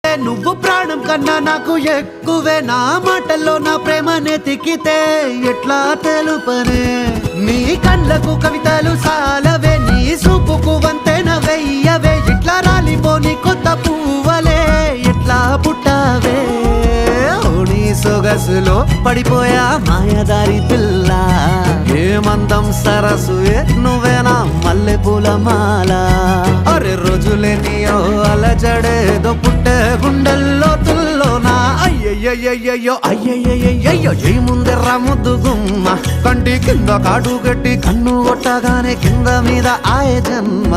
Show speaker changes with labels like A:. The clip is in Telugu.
A: అంటే నువ్వు ప్రాణం కన్నా నాకు ఎక్కువే నా మాటల్లో నా ప్రేమనే తిక్కితే ఎట్లా తెలుపనే నీ కళ్ళకు కవితలు సాలవే నీ సూపుకు వంతెన వెయ్యవే ఇట్లా రాలిపోని కొత్త పువ్వలే ఎట్లా పుట్టావే నీ సొగసులో పడిపోయా మాయదారి పిల్ల ఏమందం సరసు నువ్వేనా మల్లె పూల మాల అరే రోజులేనియో అలజడేదో పుట్టే గుండెల్లో తుల్లోనా అయ్యయ్యయ్యో అయ్యయ్యయ్యో ఏ ముందెర్ర ముద్దు గుమ్మ కంటి కింద కాటు గట్టి కన్ను కొట్టగానే కింద మీద ఆయ జన్మ